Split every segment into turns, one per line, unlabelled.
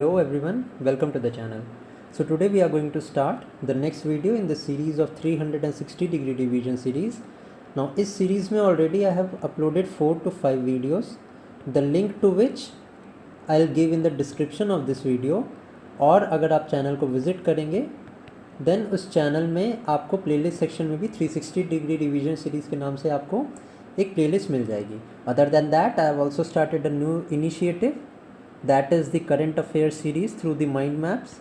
Hello everyone, welcome to the channel. So today we are going to start the next video in the series of 360 degree division series. Now इस series में already I have uploaded 4 to 5 videos, the link to which I'll give in the description of this video. और अगर आप channel को visit करेंगे then उस channel में आपको प्लेलिस्ट सेक्शन में भी 360 डिग्री डिवीजन सीरीज़ के नाम से आपको एक प्लेलिस्ट मिल जाएगी. Other than that I have also started a new initiative that is the current affair series through the mind maps,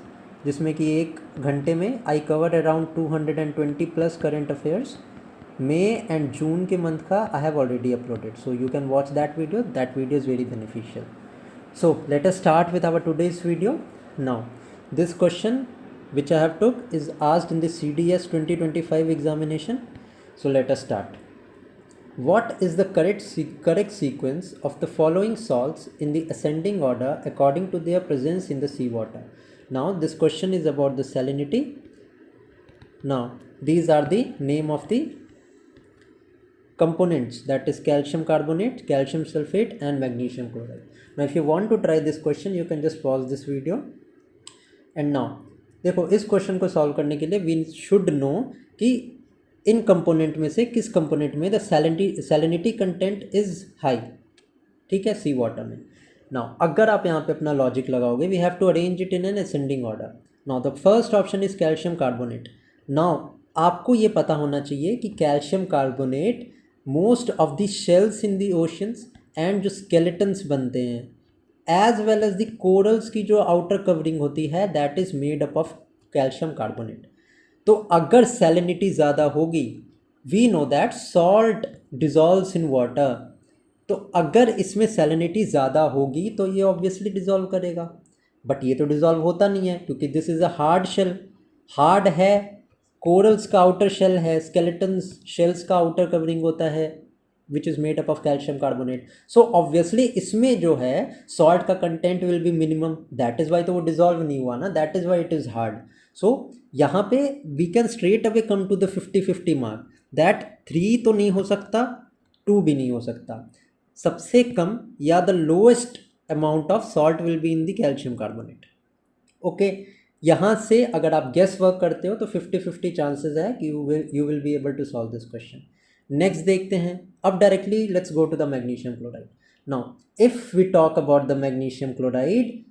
जिसमें कि 1 घंटे में I cover around 220 plus current affairs. May and June के मंथ का I have already uploaded, so you can watch that video is very beneficial. So let us start with our today's video. Now this question which I have took is asked in the CDS 2025 examination. So let us start. What is the correct sequence of the following salts in the ascending order according to their presence in the seawater? Now this question is about the salinity. Now these are the name of the components, that is calcium carbonate, calcium sulfate and magnesium chloride. Now if you want to try this question you can just pause this video. And now देखो इस question को solve करने के लिए we should know कि इन component में से किस कंपोनेंट में the salinity content is high. ठीक है, सी वाटर में. नाउ अगर आप यहाँ पे अपना लॉजिक लगाओगे we have to arrange it in an ascending order. Now the first option is calcium carbonate. Now आपको ये पता होना चाहिए कि calcium carbonate most of the shells in the oceans and जो स्केलेटन्स बनते हैं as well as the corals की जो आउटर कवरिंग होती है that is made up of calcium carbonate. तो अगर सैलिनिटी ज़्यादा होगी we know that salt dissolves in water. तो अगर इसमें सैलिनिटी ज़्यादा होगी तो ये ऑब्वियसली डिज़ोल्व करेगा, बट ये तो डिज़ोल्व होता नहीं है क्योंकि this is a hard shell. Hard है, कोरल्स का आउटर शेल है, स्केलेटन्स शेल्स का आउटर कवरिंग होता है which is made up of calcium carbonate. So obviously इसमें जो है सॉल्ट का content will be minimum, that is why तो वो डिज़ोल्व नहीं हुआ ना, that is why it is hard. So यहाँ पे we can straight away come to the 50-50 mark that 3 तो नहीं हो सकता, 2 भी नहीं हो सकता. सबसे कम या the lowest amount of salt will be in the calcium carbonate. Okay, यहाँ से अगर आप गेस वर्क करते हो तो 50-50 चांसेस है कि you will be able to solve this question. Next देखते हैं. अब directly let's go to the magnesium chloride. Now if we talk about the magnesium chloride,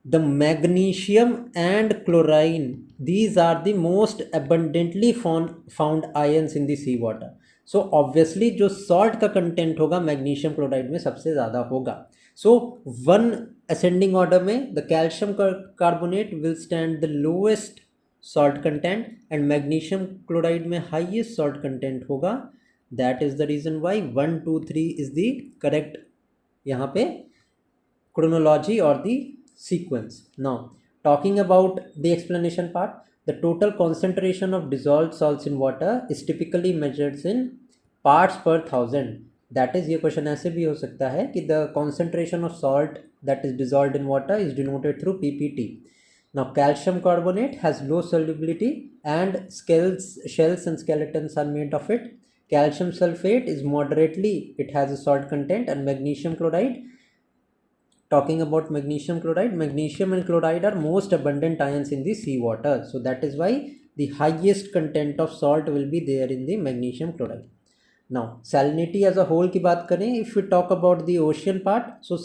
the magnesium and chlorine, these are the most abundantly found ions in the sea water. So obviously जो salt का content होगा magnesium chloride में सबसे ज़्यादा होगा. So one ascending order में the calcium carbonate will stand the lowest salt content and magnesium chloride में highest salt content होगा. That is the reason why 1, 2, 3 is the correct यहाँ पे chronology or the sequence. Now talking about the explanation part, the total concentration of dissolved salts in water is typically measured in parts per thousand. That is, ये question ऐसे भी हो सकता है कि the concentration of salt that is dissolved in water is denoted through PPT. Now calcium carbonate has low solubility and shells and skeletons are made of it. Calcium sulfate is moderately, it has a salt content. And magnesium chloride, talking about magnesium chloride, magnesium and chloride are most abundant ions in the sea water. So that is why the highest content of salt will be there in the magnesium chloride. Now salinity as a whole की बात करें, if we talk about the ocean part, so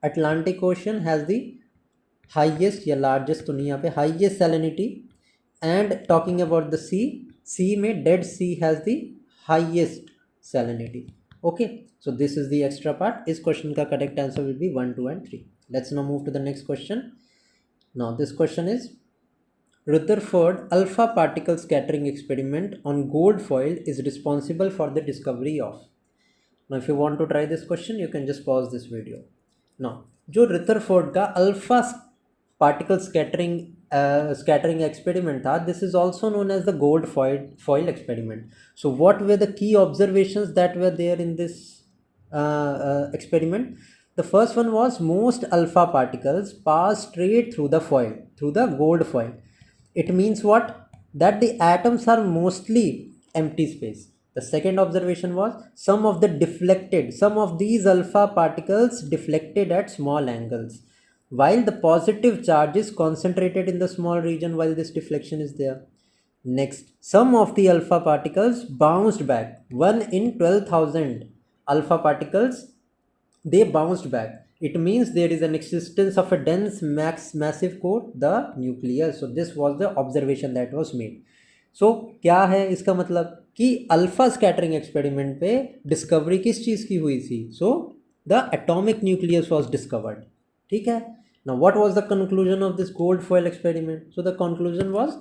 Atlantic Ocean has the highest या largest तो नहीं यहाँ पे highest salinity. And talking about the sea में Dead Sea has the highest salinity. Okay, so this is the extra part. इस question का correct answer will be 1, 2 and 3. Let's now move to the next question. Now this question is Rutherford alpha particle scattering experiment on gold foil is responsible for the discovery of. Now if you want to try this question you can just pause this video. Now जो Rutherford का alpha particle scattering experiment था, this is also known as the gold foil experiment. So what were the key observations that were there in this experiment? The first one was most alpha particles pass straight through the foil, through the gold foil. It means what? That the atoms are mostly empty space. The second observation was some of these alpha particles deflected at small angles. while the positive charge is concentrated in the small region while this deflection is there. Next, some of the alpha particles bounced back. 1 in 12,000 alpha particles, they bounced back. It means there is an existence of a dense massive core, the nucleus. So this was the observation that was made. So क्या है इसका मतलब कि alpha scattering experiment पे discovery किस चीज़ की हुई थी? So the atomic nucleus was discovered. ठीक है. Now what was the conclusion of this gold foil experiment? So the conclusion was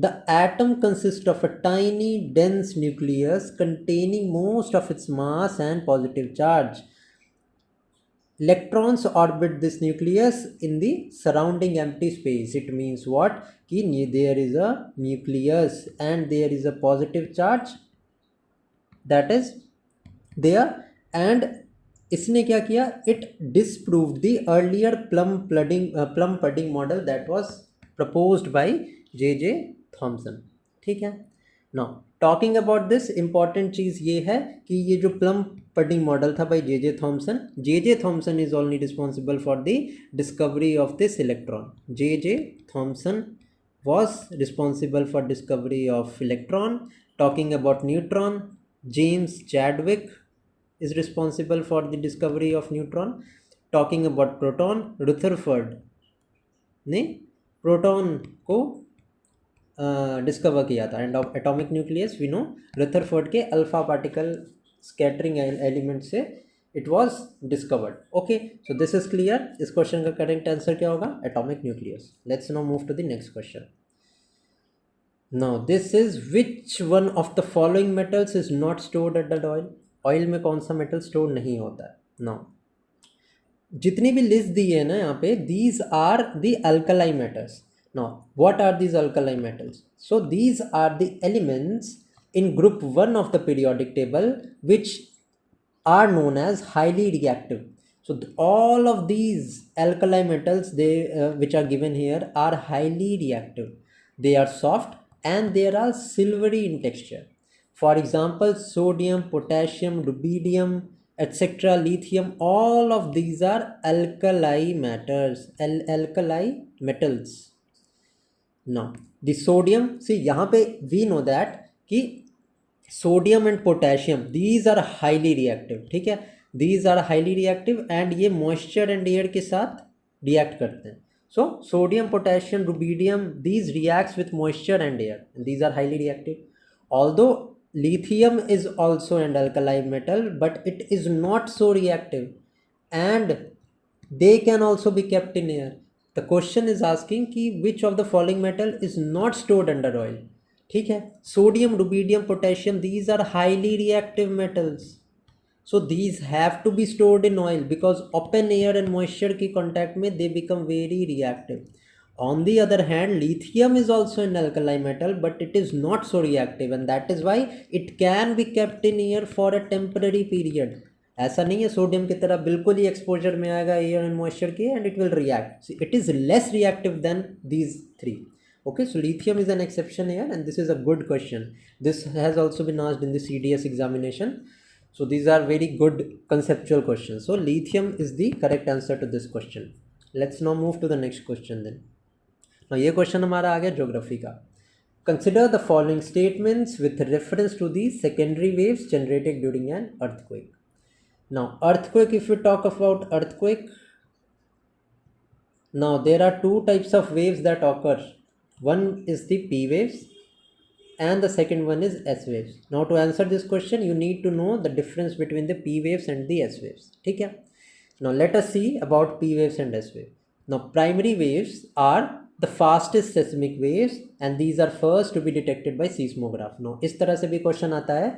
the atom consists of a tiny dense nucleus containing most of its mass and positive charge. Electrons orbit this nucleus in the surrounding empty space. It means what? Ki there is a nucleus and there is a positive charge that is there, and इसने क्या किया? It disproved the earlier plum pudding model that was proposed by J.J. Thomson. ठीक है. Now talking about this, important चीज़ ये है कि ये जो plum pudding model था by J.J. Thomson, J.J. Thomson is only responsible for the discovery of this electron. J.J. Thomson was responsible for discovery of electron. Talking about neutron, James Chadwick is responsible for the discovery of neutron. Talking about proton, Rutherford ने proton को discover किया था. And atomic nucleus we know Rutherford के alpha particle scattering element से it was discovered. Okay, so this is clear. इस question का correct answer क्या होगा? Atomic nucleus. Let's now move to the next question. Now this is which one of the following metals is not stored at the oil? Oil में कौन सा metal store नहीं होता है? नाउ जितनी भी लिस्ट दी है ना यहाँ पे, these are the alkali metals. Now, what are these alkali metals? So these are the elements in group 1 of the periodic table which are known as highly reactive. So all of these alkali metals which are given here are highly reactive. They are soft and they are silvery in texture. For example, sodium, potassium, rubidium, etc., lithium, all of these are alkali matters, alkali metals. Now the sodium, see यहाँ पे we know that कि sodium and potassium, these are highly reactive. ठीक है, these are highly reactive and ये moisture and air के साथ react करते हैं. So sodium, potassium, rubidium, these reacts with moisture and air and these are highly reactive. Although lithium is also an alkali metal, but it is not so reactive and they can also be kept in air. The question is asking कि which of the following metal is not stored under oil? ठीक है, sodium, rubidium, potassium, these are highly reactive metals. So these have to be stored in oil because open air and moisture की contact में they become very reactive. On the other hand, lithium is also an alkali metal, but it is not so reactive and that is why it can be kept in air for a temporary period. ऐसा नहीं है sodium की तरह बिल्कुल ही exposure में आएगा air and moisture के and it will react. It is less reactive than these three. Okay, so lithium is an exception here and this is a good question. This has also been asked in the CDS examination. So these are very good conceptual questions. So lithium is the correct answer to this question. Let's now move to the next question then. Now ये question हमारा आ गया geography का. Consider the following statements with reference to the secondary waves generated during an earthquake. Now earthquake, if you talk about earthquake, now there are two types of waves that occur. One is the P waves and the second one is S waves. Now to answer this question you need to know the difference between the P waves and the S waves. ठीक है. Now let us see about P waves and S waves. Now primary waves are the fastest seismic waves and these are first to be detected by seismograph. Now इस तरह से भी question आता है.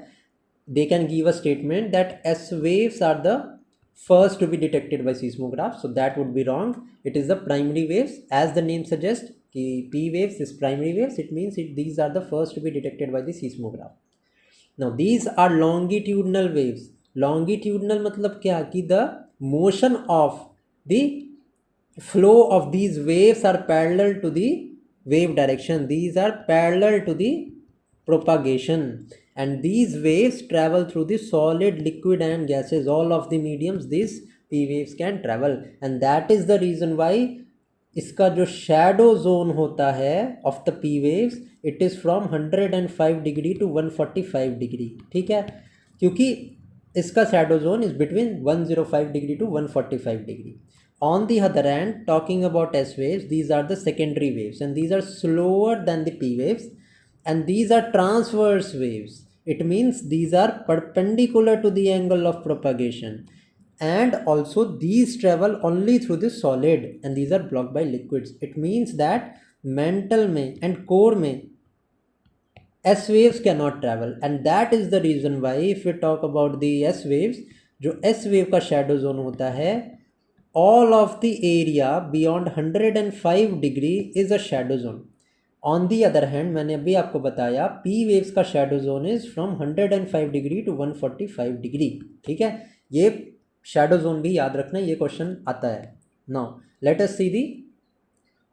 They can give a statement that S waves are the first to be detected by seismograph. So that would be wrong. It is the primary waves. As the name suggests, P waves is primary waves. It means these are the first to be detected by the seismograph. Now these are longitudinal waves. Longitudinal मतलब क्या कि the motion of the flow of these waves are parallel to the wave direction. These are parallel to the propagation. And these waves travel through the solid, liquid and gases, all of the mediums. These p waves can travel, and that is the reason why इसका जो shadow zone होता है of the P waves, it is from 105 degree to 145 degree, ठीक है, क्योंकि इसका shadow zone is between 105 degree to 145 degree. On the other hand, talking about S waves, these are the secondary waves and these are slower than the P waves, and these are transverse waves. It means these are perpendicular to the angle of propagation, and also these travel only through the solid and these are blocked by liquids. It means that mantle में and core में S waves cannot travel, and that is the reason why if we talk about the S waves, जो S wave का shadow zone होता है, all of the area beyond 105 degree is a shadow zone. On the other hand, मैंने अभी आपको बताया P waves का shadow zone is from 105 degree to 145 degree, ठीक है. ये shadow zone भी याद रखना, ये क्वेश्चन आता है. Now let us see the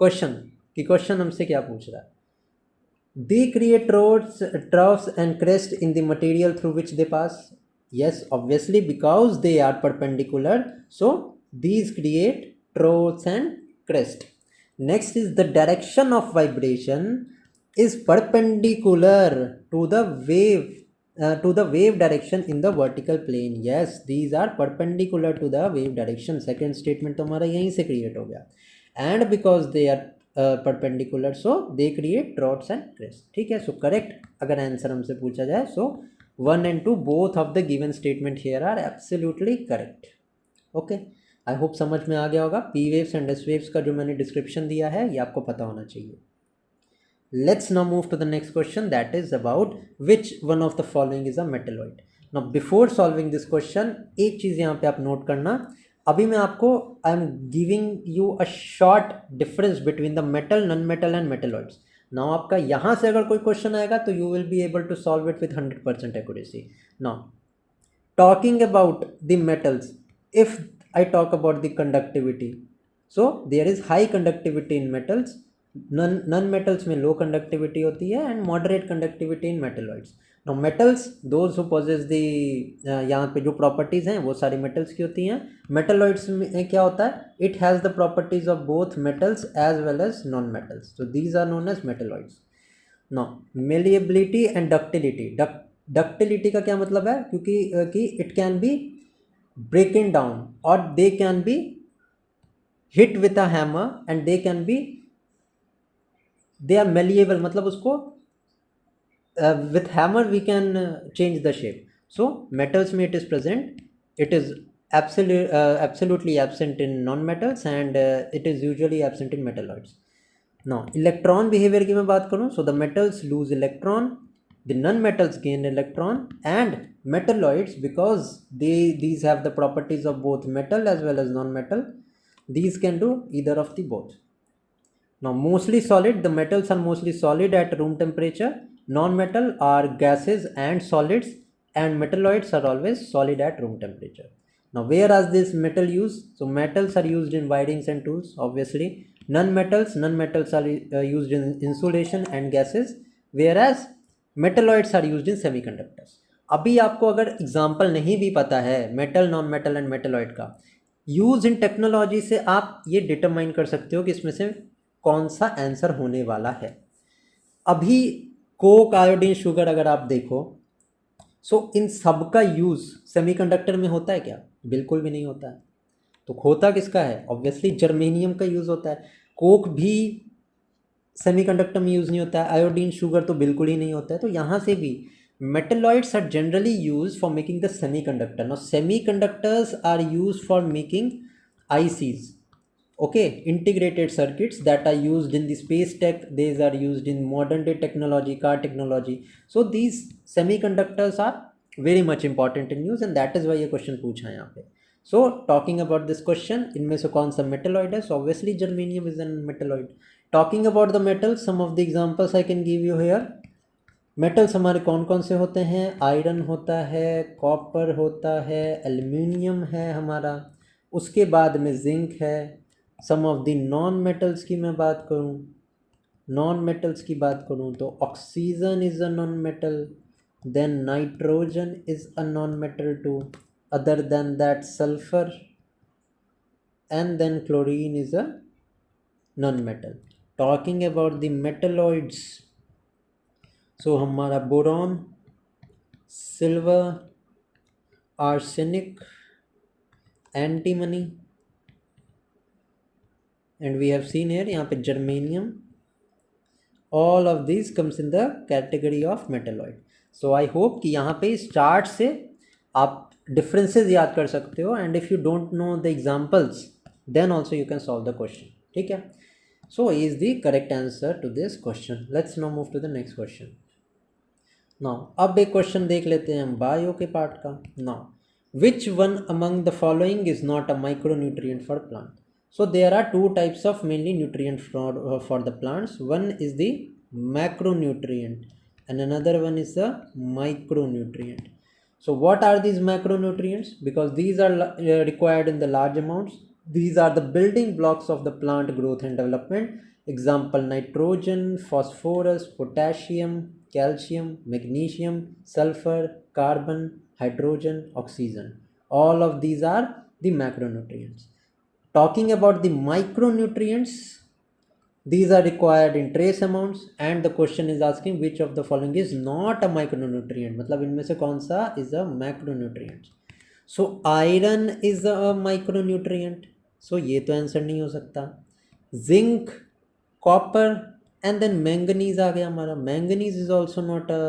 question कि क्वेश्चन हमसे क्या पूछ रहा है. They create troughs and crests in the material through which they pass. Yes, obviously, because they are perpendicular, so these create troughs and crest. Next is the direction of vibration is perpendicular to the wave direction in the vertical plane. Yes, these are perpendicular to the wave direction. Second statement तो हमारा यहीं से create हो गया. And because they are perpendicular, so they create troughs and crests, ठीक है. So correct अगर answer हमसे पूछा जाए, so 1 and 2 both of the given statement here are absolutely correct. Okay, I hope समझ में आ गया होगा. P waves and S waves का जो मैंने डिस्क्रिप्शन दिया है ये आपको पता होना चाहिए. Let's now move to the next question, that is about which one of the following is a metalloid. Now before solving this question, एक चीज़ यहाँ पे आप नोट करना. अभी मैं आपको I am giving you a short difference between the metal, non metal and metalloids. Now आपका यहाँ से अगर कोई क्वेश्चन आएगा तो you will be able to solve it with 100% accuracy. Now talking about the metals, if I talk about the conductivity, so there is high conductivity in metals, non metals में low conductivity होती है, and moderate conductivity in metalloids. No metals those who poses दी, यहाँ पे जो properties हैं वो सारी metals की होती हैं. मेटलॉइड्स में क्या होता है, it has the properties of both metals as well as non metals, so these are known as metalloids. No malleability and ductility. Ductility का क्या मतलब है, क्योंकि कि it can be broken down और they can be hit with a hammer and they can be, they are malleable, मतलब उसको with hammer we can change the shape. So metals में it is present, it is absolutely absent in non-metals, and it is usually absent in metalloids. Now electron behavior की मैं बात करूँ, so the metals lose electron, the non-metals gain electron, and metalloids, because these have the properties of both metal as well as non-metal, these can do either of the both. Now mostly solid, the metals are mostly solid at room temperature, non-metal are gases and solids, and metalloids are always solid at room temperature. Now where are this metal used? So metals are used in wirings and tools, obviously. Non-metals are used in insulation and gases, whereas metalloids are used in semiconductors. अभी आपको अगर example नहीं भी पता है metal, non metal and metalloid का, use in technology से आप ये डिटरमाइन कर सकते हो कि इसमें से कौन सा आंसर होने वाला है. अभी कोक, आयोडीन, शुगर अगर आप देखो, सो इन सब का यूज़ सेमीकंडक्टर में होता है क्या? बिल्कुल भी नहीं होता है. तो होता किसका है? ऑब्वियसली जर्मेनियम का यूज़ होता है. कोक भी सेमीकंडक्टर में यूज़ नहीं होता है, आयोडीन, शुगर तो बिल्कुल ही नहीं होता है. तो यहाँ से भी metalloids are generally used for making the semiconductor. Now semiconductors are used for making ICs, okay, integrated circuits that are used in the space tech. These are used in modern day technology, car technology. So these semiconductors are very much important in use, and that is why ये question पूछा है यहाँ पे. So talking about this question, इनमें से कौन सा metalloid है? So obviously germanium is a metalloid. Talking about the metals, some of the examples I can give you here. Metals हमारे कौन कौन से होते हैं? आयरन होता है, कॉपर होता है, एल्युमिनियम है हमारा, उसके बाद में जिंक है. सम ऑफ द नॉन मेटल्स की मैं बात करूं, नॉन मेटल्स की बात करूं तो oxygen is a non metal, then nitrogen is a non-metal too. Other than that, sulfur and then chlorine is a non-metal. Talking about the metalloids, so हमारा boron, silver, arsenic, antimony, and we have seen here यहाँ पे germanium. All of these comes in the category of metalloid. So I hope कि यहाँ पे इस chart से आप differences याद कर सकते हो, and if you don't know the examples then also you can solve the question. ठीक है. So is the correct answer to this question. Let's now move to the next question. Now अब एक question देख लेते हैं हम bio के part का. Now which one among the following is not a micronutrient for plant. So there are two types of mainly nutrient for the plants. One is the macronutrient and another one is the micronutrient. So what are these macronutrients? Because these are required in the large amounts. These are the building blocks of the plant growth and development. Example: nitrogen, phosphorus, potassium, calcium, magnesium, sulfur, carbon, hydrogen, oxygen. All of these are the macronutrients. Talking about the micronutrients, these are required in trace amounts, and the question is asking which of the following is not a micronutrient. मतलब इनमें से कौन सा is a macronutrient. So iron is a micronutrient. So ये तो answer नहीं हो सकता. Zinc, copper and then manganese आ गया हमारा. Manganese is also not a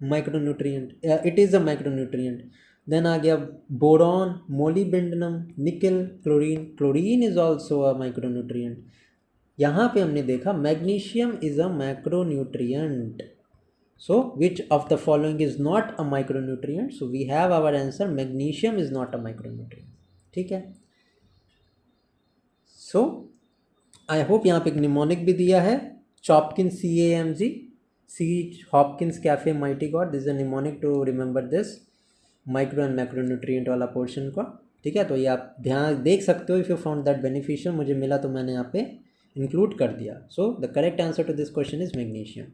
micronutrient. It is a micronutrient. Then आ गया boron, molybdenum, nickel, chlorine. Chlorine is also a micronutrient. यहाँ पे हमने देखा magnesium is a macronutrient. So which of the following is not a micronutrient. So we have our answer magnesium is not a micronutrient. ठीक है. सो I hope यहाँ पे एक mnemonic भी दिया है. चॉपकिंस CAMG, C Hopkins cafe mighty good. This is a mnemonic to remember this micro and macronutrient वाला पोर्शन का. ठीक है. तो ये आप ध्यान देख सकते हो. If you found that beneficial, मुझे मिला तो मैंने यहाँ पे इंक्लूड कर दिया. So the correct answer to this question is magnesium.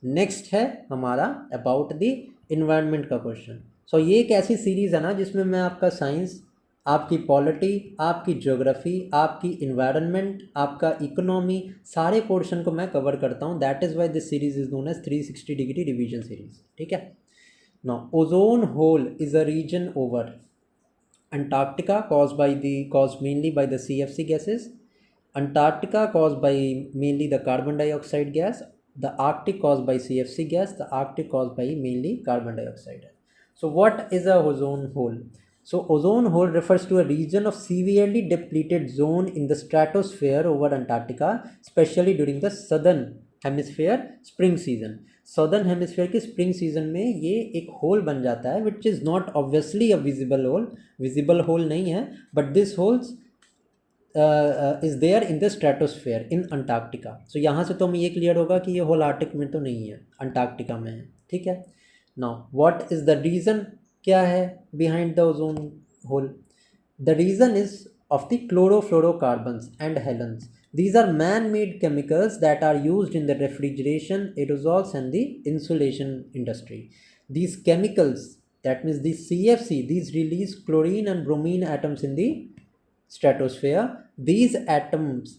Next है हमारा अबाउट द इन्वायरमेंट का क्वेश्चन. सो ये एक ऐसी सीरीज़ है ना जिसमें मैं आपका साइंस, आपकी पॉलिटी, आपकी ज्योग्राफी, आपकी इन्वायरमेंट, आपका इकोनॉमी, सारे पोर्शन को मैं कवर करता हूँ. That is why this series is known as 360 degree revision series. ठीक है. Now, ozone hole is a region over Antarctica caused mainly by the CFC gases. Antarctica caused by mainly the carbon dioxide gas. The Arctic caused by CFC gas. The Arctic caused by mainly carbon dioxide. So, what is a ozone hole? So, ozone hole refers to a region of severely depleted zone in the stratosphere over Antarctica, especially during the southern hemisphere spring season. Southern hemisphere के spring season में ये एक hole बन जाता है which is not obviously a visible hole नहीं है, but this holes is there in the stratosphere in Antarctica. So यहाँ से तो हमें ये क्लियर होगा कि ये होल आर्टिक में तो नहीं है, अंटार्कटिका में है. ठीक है. Now what is the reason, क्या है behind the ozone hole? The reason is of the chlorofluorocarbons and halogens. These are man-made chemicals that are used in the refrigeration, aerosols and the insulation industry. These chemicals, that means the CFC, these release chlorine and bromine atoms in the stratosphere. These atoms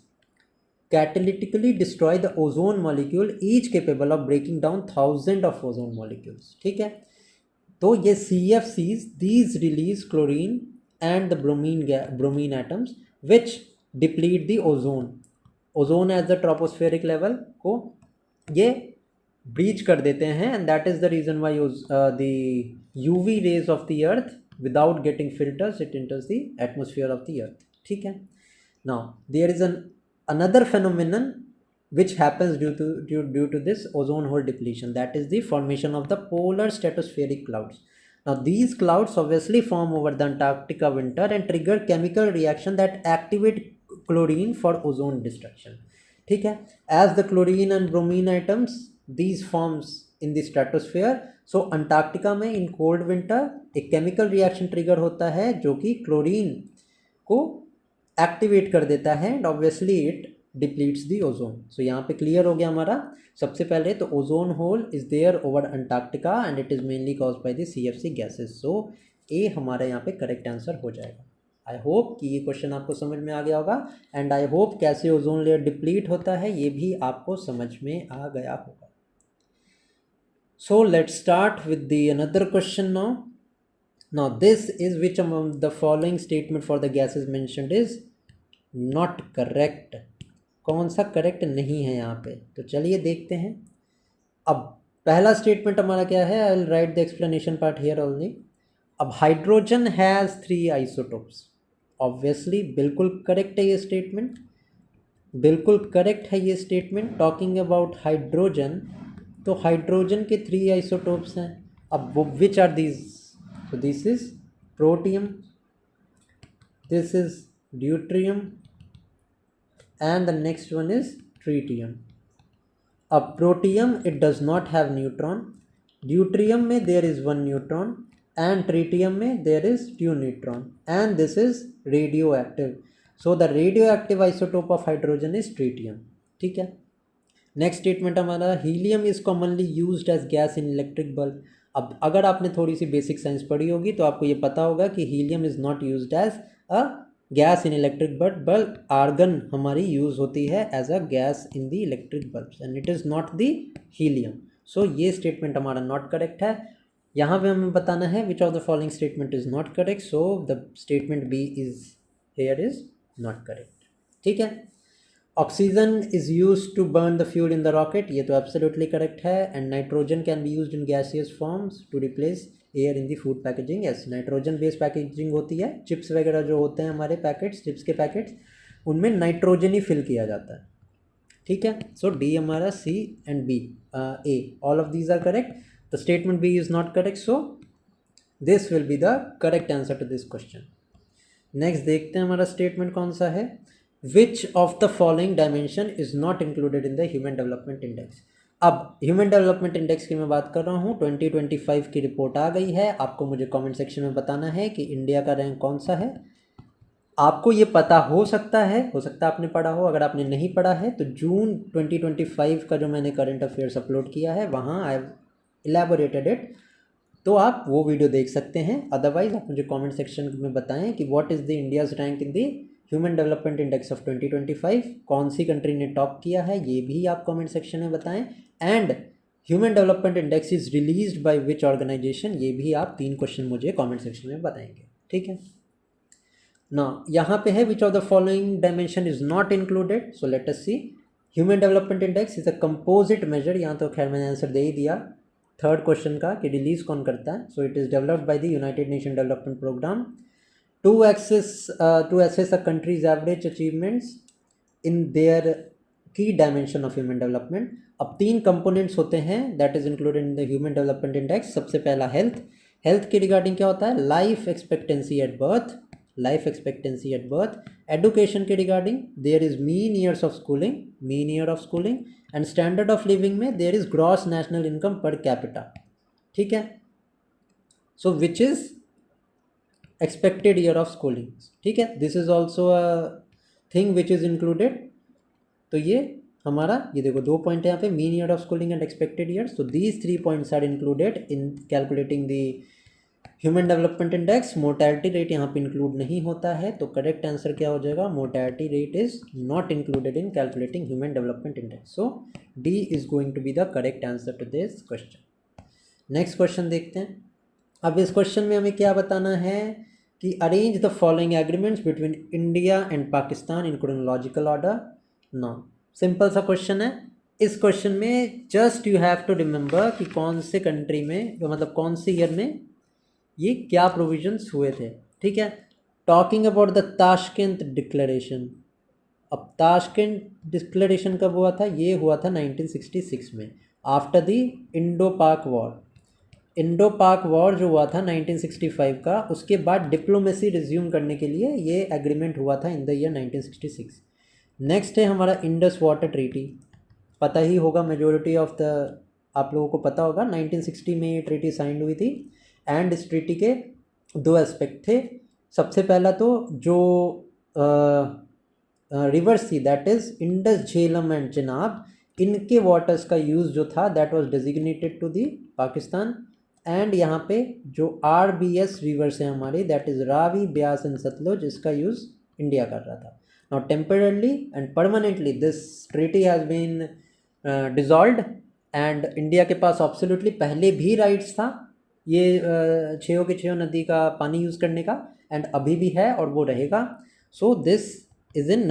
catalytically destroy the ozone molecule, each capable of breaking down thousands of ozone molecules. ठीक है. तो ये CFCs, these release chlorine and the bromine atoms which deplete the ozone as the tropospheric level को ये breach कर देते हैं, and that is the reason why the UV rays of the earth without getting filters it enters the atmosphere of the earth. ठीक है. Now there is another phenomenon which happens due to this ozone hole depletion, that is the formation of the polar stratospheric clouds. Now these clouds obviously form over the Antarctica winter and trigger chemical reaction that activate chlorine for ozone destruction. ठीक है. As the chlorine and bromine atoms these forms in the stratosphere, so Antarctica में in cold winter एक chemical reaction trigger होता है जो कि chlorine को activate कर देता है and obviously it depletes the ozone. So यहाँ पे clear हो गया हमारा. सबसे पहले तो ozone hole is there over Antarctica and it is mainly caused by the CFC gases. So uh हमारा यहाँ पे करेक्ट आंसर हो जाएगा. आई होप कि ये क्वेश्चन आपको समझ में आ गया होगा एंड आई होप कैसे ओजोन लेयर डिप्लीट होता है ये भी आपको समझ में आ गया होगा. So let's start with the another question now. Now this is which among the following statement for the gases mentioned is not correct. कौन सा करेक्ट नहीं है यहाँ पे, तो चलिए देखते हैं. अब पहला स्टेटमेंट हमारा क्या है, I will write the explanation part here only. अब हाइड्रोजन हैज़ 3 आइसोटोप्स. ऑब्वियसली बिल्कुल करेक्ट है ये स्टेटमेंट, बिल्कुल करेक्ट है ये स्टेटमेंट. टॉकिंग अबाउट हाइड्रोजन, तो हाइड्रोजन के 3 आइसोटोप्स हैं. अब वो which are these, so this is protium, this is deuterium and the next one is tritium. अब protium it does not have neutron, deuterium में there is 1 neutron and tritium में there is 2 neutron and this is radioactive. So the radioactive isotope of hydrogen is tritium. ठीक है. Next statement हमारा helium is commonly used as gas in electric bulb. अब अगर आपने थोड़ी सी basic science पढ़ी होगी तो आपको ये पता होगा कि helium is not used as a gas in electric bulb, but argon हमारी यूज़ होती है as a gas in the electric bulbs and it is not the helium. So ये स्टेटमेंट हमारा नॉट करेक्ट है. यहाँ पे हमें बताना है which of the following statement is not correct. So the statement B is here is not correct. ठीक है. Oxygen is use to burn the fuel in the rocket, ये तो एब्सोल्युटली करेक्ट है. And nitrogen can be use in gaseous forms to replace air in the food packaging. Yes, nitrogen based packaging होती है. Chips वगैरह जो होते हैं हमारे पैकेट्स, चिप्स के पैकेट्स, उनमें नाइट्रोजन ही फिल किया जाता है. ठीक है. सो डी हमारा, C and B, A, all of these are correct. The statement B is not correct. So this will be the correct answer to this question. Next देखते हैं हमारा स्टेटमेंट कौन सा है. Which of the following dimension is not included in the Human Development Index? अब Human Development Index की मैं बात कर रहा हूँ. 2025 की रिपोर्ट आ गई है. आपको मुझे कमेंट सेक्शन में बताना है कि इंडिया का रैंक कौन सा है. आपको ये पता हो सकता है आपने पढ़ा हो. अगर आपने नहीं पढ़ा है तो जून 2025 का जो मैंने करंट अफेयर्स अपलोड किया है वहाँ आई हैव इलेबोरेटेड इट, तो आप वो वीडियो देख सकते हैं. अदरवाइज आप मुझे कमेंट सेक्शन में बताएं कि what is the India's rank in the human development index of 2025. कौन सी कंट्री ने टॉप किया है ये भी आप कमेंट सेक्शन में बताएं. And human development index is released by which organisation, ये भी आप 3 क्वेश्चन मुझे कमेंट सेक्शन में बताएंगे. ठीक है ना. यहाँ पे है which of the following dimension is not included. So let us see. Human development index is a composite measure. यहाँ तो खैर मैंने आंसर दे ही दिया थर्ड क्वेश्चन का कि रिलीज़ कौन करता है. So it is developed by the United Nation development programme to assess a country's average achievements in their key dimension of human development. अब 3 कंपोनेंट्स होते हैं that is included in the human development index. सबसे पहला health. Health के regarding क्या होता है, life expectancy at birth, life expectancy at birth. Education के regarding there is mean years of schooling, mean year of schooling. And standard of living में there is gross national income per capita. ठीक है. So which is expected year of schooling. ठीक है. This is also a thing which is included. तो ये हमारा, ये देखो 2 पॉइंट है यहाँ पे, mean year of schooling and expected years. तो these 3 points are included in calculating the human development index. Mortality rate यहाँ पे इंक्लूड नहीं होता है. तो करेक्ट आंसर क्या हो जाएगा, mortality rate is not included in calculating human development index. So D is going to be the correct answer to this question. Next question देखते हैं. अब इस क्वेश्चन में हमें क्या बताना है कि arrange the following agreements between India and Pakistan in chronological order. No, simple सा क्वेश्चन है. इस क्वेश्चन में just you have to remember कि कौन से कंट्री में, मतलब कौन से ईयर में ये क्या प्रोविजंस हुए थे. ठीक है. Talking about the Tashkent declaration. अब ताशकेंत डिक्लेरेशन कब हुआ था, ये हुआ था 1966 में, आफ्टर द इंडो पाक वॉर. इंडो पाक वॉर जो हुआ था 1965 का, उसके बाद डिप्लोमेसी रिज्यूम करने के लिए ये एग्रीमेंट हुआ था इन द ईयर 1966. नेक्स्ट है हमारा इंडस वाटर ट्रीटी. पता ही होगा मेजोरिटी ऑफ द आप लोगों को पता होगा 1960 में ये ट्रीटी साइन हुई थी. एंड इस ट्रीटी के 2 एस्पेक्ट थे. सबसे पहला तो जो रिवर्स थी that is Indus, Jhelum and Chenab, इनके वाटर्स का यूज़ जो था that was designated to the Pakistan. And यहाँ पे जो RBS रिवर्स है हमारी, that is Ravi, Beas and Sutlej, इसका यूज़ इंडिया कर रहा था. Now temporarily and permanently this treaty has been dissolved and India के पास एब्सोल्युटली पहले भी राइट्स था ये छेओ की छेओ नदी का पानी यूज़ करने का, एंड अभी भी है और वो रहेगा. सो दिस इज़ इन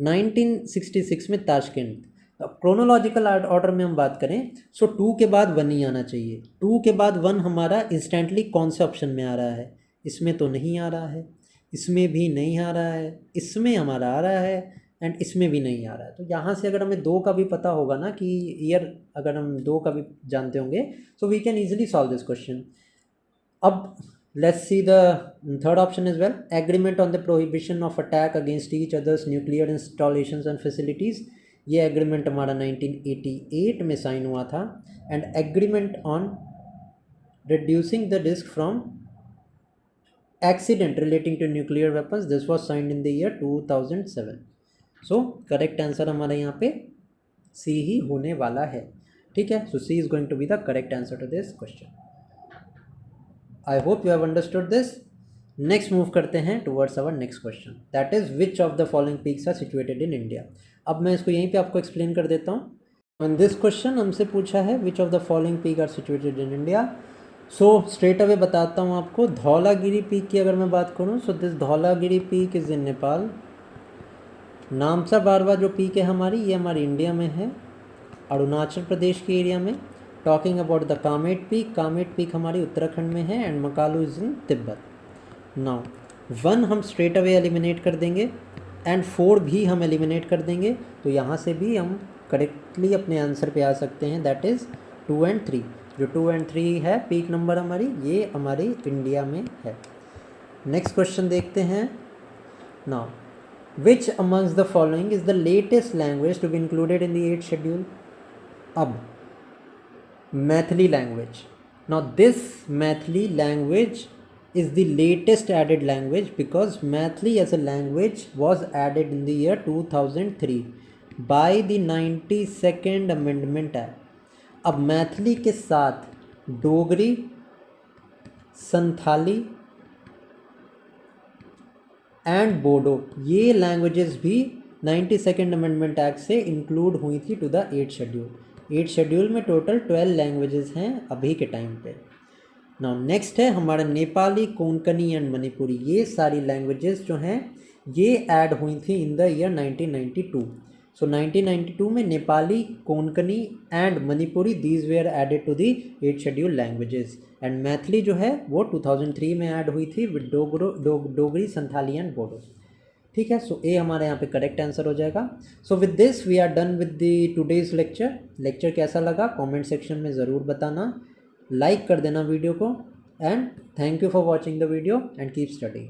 1966 में ताशकंद. क्रोनोलॉजिकल ऑर्डर में हम बात करें, सो 2 के बाद 1 ही आना चाहिए. 2 के बाद 1 हमारा इंस्टेंटली कौन से ऑप्शन में आ रहा है? इसमें तो नहीं आ रहा है, इसमें भी नहीं आ रहा है, इसमें हमारा आ रहा है, एंड इसमें भी नहीं आ रहा है. तो यहाँ से अगर हमें 2 का भी पता होगा ना कि ईयर, अगर हम 2 का भी जानते होंगे, so we can easily solve this question. अब let's see the third option is well. Agreement on the prohibition of attack against each others nuclear installations and facilities. ये एग्रीमेंट हमारा 1988 में साइन हुआ था. And agreement on reducing the risk from accident relating to nuclear weapons, this was signed in the year 2007. So correct answer हमारे यहाँ पे सी ही होने वाला है. ठीक है, so C is going to be the correct answer to this question. I hope you have understood this. Next move करते हैं towards our next question, that is which of the following peaks are situated in India. अब मैं इसको यहीं पे आपको explain कर देता हूँ. इन दिस क्वेश्चन हमसे पूछा है which of the following peak are situated in India. So straight away बताता हूँ आपको. धौलागिरी पीक की अगर मैं बात करूँ, so this Dhaulagiri peak is in Nepal. Namcha Barwa जो पीक है हमारी, ये हमारी इंडिया में है, अरुणाचल प्रदेश के एरिया में. Talking about the Kamet peak, Kamet peak हमारी उत्तराखंड में है, and Makalu is in Tibet. Now 1 हम स्ट्रेट अवे एलिमिनेट कर देंगे एंड 4 भी हम एलिमिनेट कर देंगे. तो यहाँ से भी हम करेक्टली अपने आंसर पे आ सकते हैं, दैट इज़ 2 एंड 3. जो 2 एंड 3 है पीक नंबर हमारी, ये हमारी इंडिया में है. नेक्स्ट क्वेश्चन देखते हैं. Now which amongst the following is the latest language to be included in the 8th schedule. अब Maithili language. Now this Maithili language is the latest added language because Maithili as a language was added in the year 2003 by the 92nd Amendment Act. अब मैथिली के साथ Dogri, Santhali and Bodo, ये languages भी 92nd amendment act से include हुई थी to the 8th schedule. 8th schedule में total 12 languages हैं अभी के टाइम पे. नाउ नेक्स्ट है हमारा नेपाली, कोंकणी एंड मणिपुरी. ये सारी लैंग्वेजेस जो हैं ये ऐड हुई थी इन द ईयर 1992. सो 1992 में Nepali, Konkani and Manipuri, these were added to the 8th schedule languages. And Maithili जो है वो 2003 में ऐड हुई थी विद डोगरी, संथाली एंड बोडो. ठीक है, सो ए हमारे यहाँ पे करेक्ट आंसर हो जाएगा. So with this we are done with the today's lecture. Lecture कैसा लगा कमेंट सेक्शन में ज़रूर बताना. लाइक कर देना वीडियो को, and thank you for watching the video and keep studying.